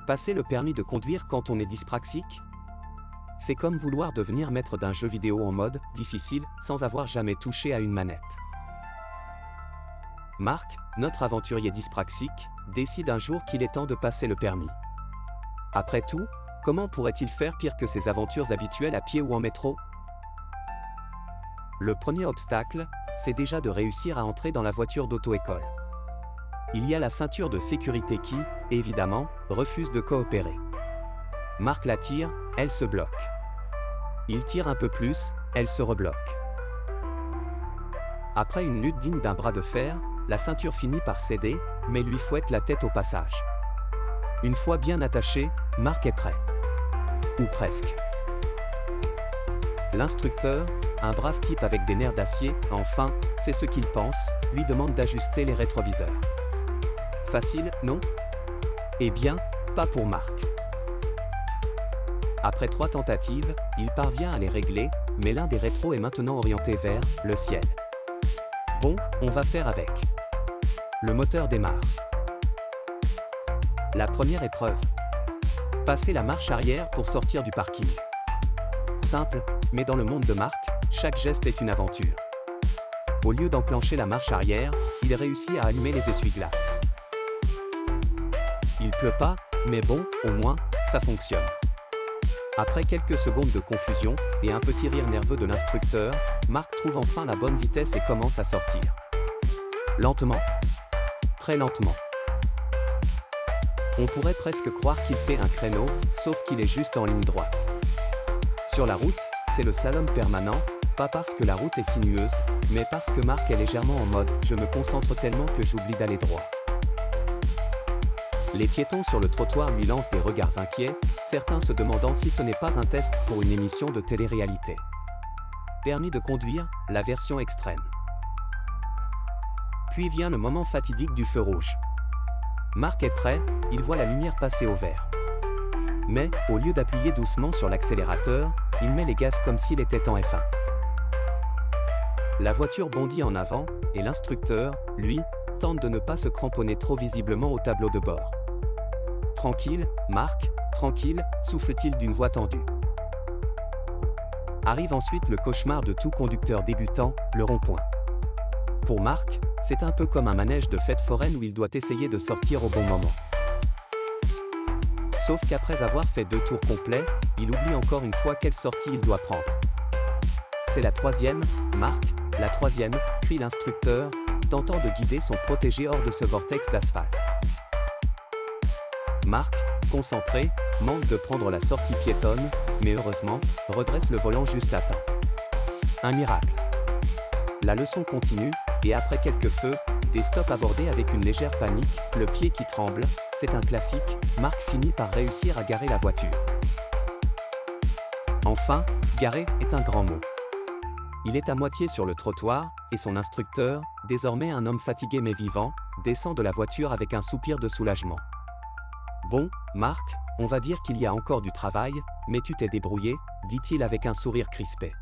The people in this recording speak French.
Passer le permis de conduire quand on est dyspraxique? C'est comme vouloir devenir maître d'un jeu vidéo en mode difficile sans avoir jamais touché à une manette. Marc, notre aventurier dyspraxique, décide un jour qu'il est temps de passer le permis. Après tout, comment pourrait-il faire pire que ses aventures habituelles à pied ou en métro? Le premier obstacle, c'est déjà de réussir à entrer dans la voiture d'auto-école. Il y a la ceinture de sécurité qui, évidemment, refuse de coopérer. Marc la tire, elle se bloque. Il tire un peu plus, elle se rebloque. Après une lutte digne d'un bras de fer, la ceinture finit par céder, mais lui fouette la tête au passage. Une fois bien attaché, Marc est prêt. Ou presque. L'instructeur, un brave type avec des nerfs d'acier, enfin, c'est ce qu'il pense, lui demande d'ajuster les rétroviseurs. Facile, non? Eh bien, pas pour Marc. Après 3 tentatives, il parvient à les régler, mais l'un des rétros est maintenant orienté vers le ciel. Bon, on va faire avec. Le moteur démarre. La première épreuve. Passer la marche arrière pour sortir du parking. Simple, mais dans le monde de Marc, chaque geste est une aventure. Au lieu d'enclencher la marche arrière, il réussit à allumer les essuie-glaces. Il pleut pas, mais bon, au moins, ça fonctionne. Après quelques secondes de confusion, et un petit rire nerveux de l'instructeur, Marc trouve enfin la bonne vitesse et commence à sortir. Lentement. Très lentement. On pourrait presque croire qu'il fait un créneau, sauf qu'il est juste en ligne droite. Sur la route, c'est le slalom permanent, pas parce que la route est sinueuse, mais parce que Marc est légèrement en mode « je me concentre tellement que j'oublie d'aller droit ». Les piétons sur le trottoir lui lancent des regards inquiets, certains se demandant si ce n'est pas un test pour une émission de télé-réalité. Permis de conduire, la version extrême. Puis vient le moment fatidique du feu rouge. Marc est prêt, il voit la lumière passer au vert. Mais, au lieu d'appuyer doucement sur l'accélérateur, il met les gaz comme s'il était en F1. La voiture bondit en avant, et l'instructeur, lui, tente de ne pas se cramponner trop visiblement au tableau de bord. Tranquille, Marc, tranquille, souffle-t-il d'une voix tendue. Arrive ensuite le cauchemar de tout conducteur débutant, le rond-point. Pour Marc, c'est un peu comme un manège de fête foraine où il doit essayer de sortir au bon moment. Sauf qu'après avoir fait 2 tours complets, il oublie encore une fois quelle sortie il doit prendre. C'est la 3e, Marc, la 3e, crie l'instructeur, tentant de guider son protégé hors de ce vortex d'asphalte. Marc, concentré, manque de prendre la sortie piétonne, mais heureusement, redresse le volant juste à temps. Un miracle. La leçon continue, et après quelques feux, des stops abordés avec une légère panique, le pied qui tremble, c'est un classique, Marc finit par réussir à garer la voiture. Enfin, garer est un grand mot. Il est à moitié sur le trottoir, et son instructeur, désormais un homme fatigué mais vivant, descend de la voiture avec un soupir de soulagement. Bon, Marc, on va dire qu'il y a encore du travail, mais tu t'es débrouillé, dit-il avec un sourire crispé.